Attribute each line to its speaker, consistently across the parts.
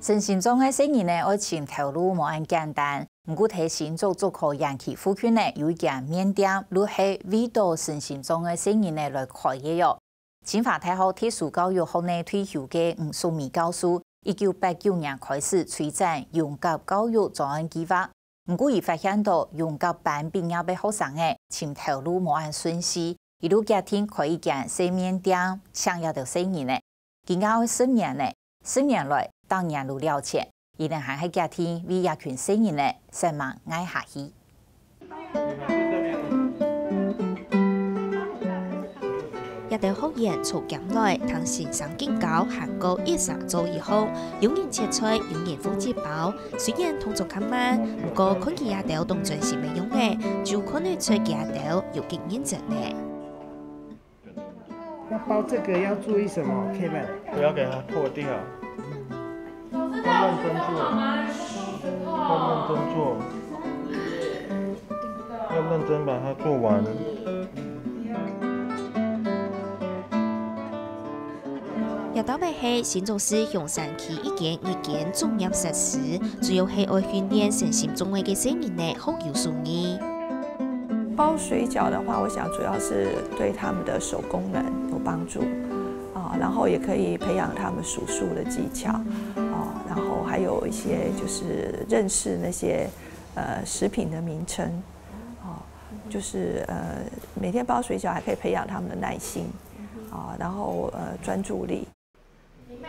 Speaker 1: 身心障碍生人呢，爱情投入无按简单。不过提醒做可引起呼吸呢，有一件面点，如系为到身心障碍生人呢来开业哟。清华大学特殊教育学呢退休嘅吴淑美教授，1989年开始推展融合教育专案计划。不过，伊发现到融合班毕业嘅学生呢，前投入无按顺序，一路家庭可以见生面点，想要到生人呢，更加会10年呢，10年来当年路了解。伊能还喺家庭为一群生人呢，希望挨下去。
Speaker 2: 一条学员从减来，通线上警告韩国13周以后，有人切菜，有人复制包。虽然动作较慢，不过看见一条动作是没用的，就看得出一条有经验真的。
Speaker 3: 要包这个要注意什么 ，Kevin？
Speaker 4: 不要给它破掉。要认真做，要认真做，要认真把它做完。
Speaker 2: 一到尾係先做是用上去一件重要設施，主要係愛訓練身心障礙嘅成人呢，好有素質。
Speaker 5: 包水饺的話，我想主要是對他們的手功能有幫助啊，然後也可以培養他們數數的技巧啊，然後還有一些就是認識那些食品的名稱啊，就是每天包水餃還可以培養他們的耐心啊，然後專注力。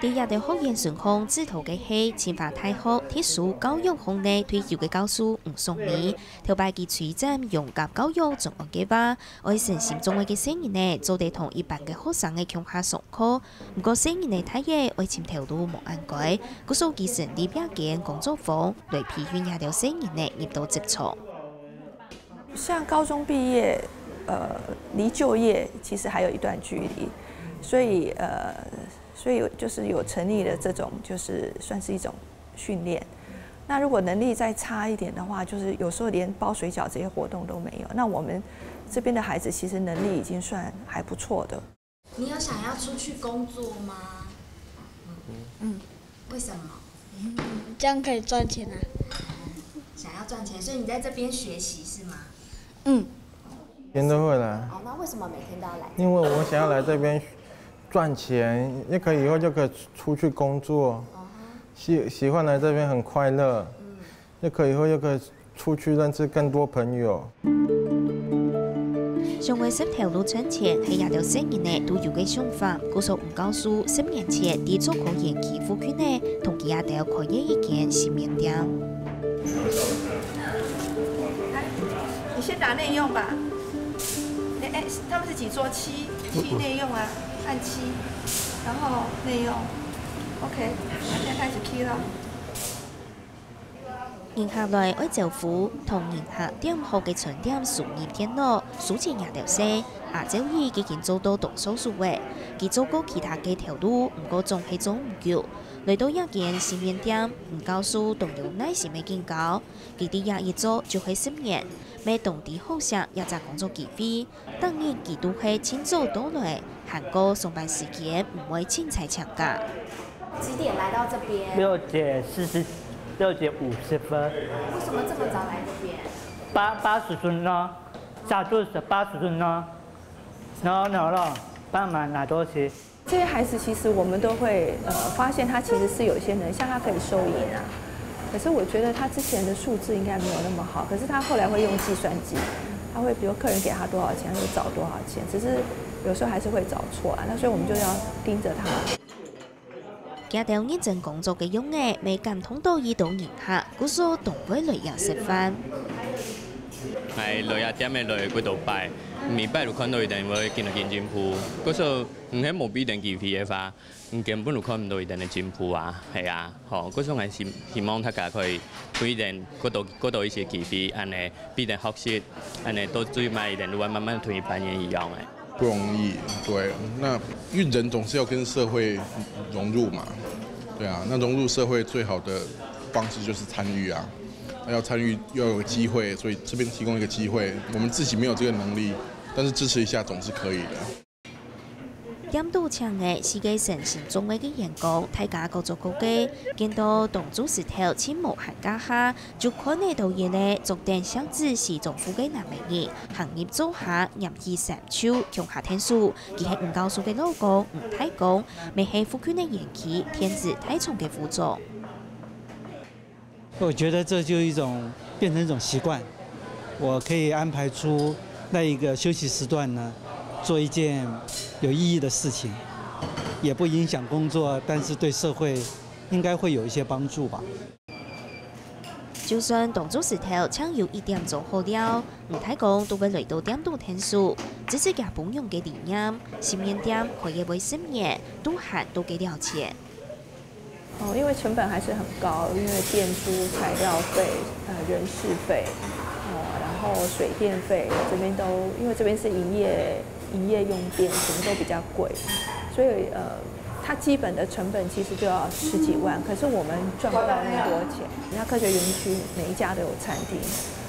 Speaker 2: 第一條學員順控指導嘅係清華大學特殊教育學內退休嘅教授吳淑美，頭擺佢推展融合教育專案計劃，為身心障礙嘅成人呢，做得同一般嘅學生嘅強下上課。不過成人嘅睇嘢為前投入無按改，故數佢成立一間工作坊來培訓一條成人呢入到職場。
Speaker 5: 像高中畢業，離就業其實還有一段距離，所以就是有成立了這種，就是算是一種訓練。那如果能力再差一點的話，就是有時候連包水餃這些活動都沒有。那我們這邊的孩子其實能力已經算還不錯的。
Speaker 6: 你有想要出去工作嗎？為什麼？
Speaker 7: 這樣可以賺錢啊。
Speaker 6: 想要賺錢，所以你在這邊學習是嗎？
Speaker 7: 每
Speaker 4: 天都會來。
Speaker 6: 哦，那為什麼每天都要來？
Speaker 4: 因為我想要來這邊賺錢，也可以以後就可以出去工作。喜歡來這邊很快樂，也可以以後又可以出去認識更多朋友。
Speaker 2: 上為10條路賺錢係一條成人呢都有嘅想法，故說吳教授10年前第做過延期復訓呢，同佢一條開業一間新麵店。
Speaker 5: 你先打內用吧。他們是幾桌？7內用啊，按7，然後內用。OK，那現在開始 key 啦。
Speaker 2: 迎客來愛政府同迎客點學嘅存點數業電腦，數錢也條些。亞洲醫已經做到動手術嘅，佢做過其他嘅條路，唔過仲係做唔夠。來到一間新麵店，吳教授動有耐心嘅警告，佢哋也一做就係10年。每當地好食一隻工作機會，當然佢都係遷走到來，韓國上班時間唔會凊彩請假。
Speaker 6: 幾點來到這邊
Speaker 8: ？6點50分。
Speaker 6: 為什麼這麼早來這邊
Speaker 8: ？80分咯，下晝是80分咯。No，幫忙拿東西。
Speaker 5: 這些孩子其實我們都會發現，他其實是有些能，像他可以收銀啊。可是我覺得他之前的數字應該沒有那麼好，可是他後來會用計算機，他會比如客人給他多少錢，他就找多少錢，只是有時候還是會找錯啊。那所以我們就要盯着他。
Speaker 2: 一條認真工作嘅用嘅，未感通到伊到迎客，故所同佢來日食飯。
Speaker 9: 係來日點嘅來嗰度拜，未拜就看到一定會見到見進鋪，嗰時唔係冇必定機會嘅話，根本就看唔到一定嘅進鋪啊，係啊，嗬，嗰時係希望大家可以一定嗰度一些機會，安尼必定學習，安尼都最慢一點，如果慢慢推扮演一樣嘅。
Speaker 10: 不容易，對，那因為人總是要跟社會融入嘛，對啊，那融入社會最好的方式就是參與啊。要參與要有個機會，所以這邊提供一個機會。我們自己沒有這個能力，但是支持一下總是可以的。
Speaker 2: 點到搶嘅世界誠信中嘅員工，大家各做各嘅，見到同組石頭簽無限家下，就可能到嘢咧，逐漸小至是政府嘅難民兒，行業做下任意三秋，強下天數，佢係唔教書嘅老公，唔太講，未係富權嘅延期，天資太重嘅副總。
Speaker 11: 我覺得這就變成一種習慣，我可以安排出那一個休息時段呢，做一件有意義的事情，也不影響工作，但是對社會應該會有一些幫助吧。
Speaker 2: 就算動作石頭搶有一點做好了，唔太講都會累到點到天數，只是也本用嘅理念，新面店可以為10年都還都給了錢。
Speaker 5: 因為成本還是很高，因為店租、材料費、人事費，然後水電費這邊都，因為這邊是營業用電，什麼都比較貴，所以它基本的成本其實就要10幾萬，可是我們賺不到那麼多錢。人家科學園區每一家都有餐廳，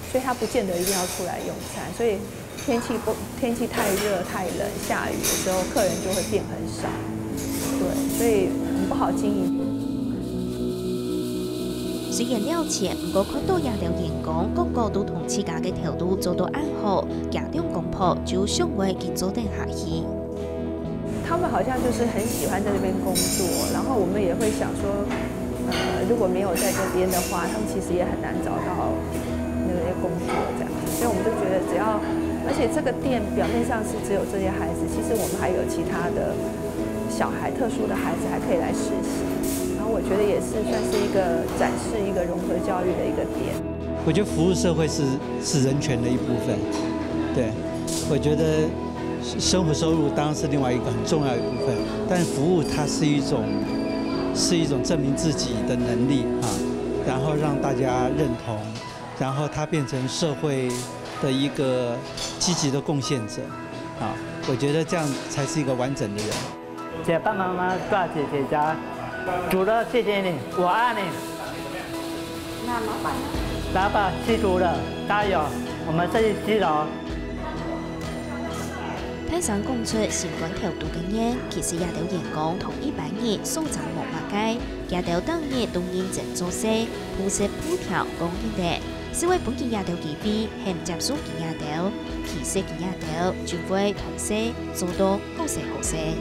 Speaker 5: 所以它不見得一定要出來用餐，所以天氣太熱太冷，下雨的時候客人就會變很少，對，所以很不好經營。雖然了錢，不過看到也有員工個個都同自家嘅條路做到安好，家長公婆就想為佢做定下去。他們好像就是很喜歡在這邊工作，然後我們也會想說，如果沒有在這邊的話，他們其實也很難找到那個工作這樣子。所以我們就覺得只要，而且這個店表面上是只有這些孩子，其實我們還有其他的小孩、特殊的孩子還可以來實習。我覺得也是算是一個展示一個融合教育的一個點。
Speaker 11: 我覺得服務社會是人權的一部分，對，我覺得生活收入當然是另外一個很重要的一部分，但服務它是一種證明自己的能力啊，然後讓大家認同，然後它變成社會的一個積極的貢獻者啊，我覺得這樣才是一個完整的人。
Speaker 8: 姐爸媽媽到姐姐家。煮了，謝謝你，我愛你。
Speaker 6: 那老闆呢？
Speaker 8: 老闆吃足了，加油！我們這裡記牢。
Speaker 2: 泰山講出新冠調度嘅嘢，其實也有員工同一般人所賺無物計，也有當日都認真做事，鋪設鋪條講嘢嘅，是為本期也有機會係唔接受嘅也有，其實嘅也有就會同事做到好勢好勢。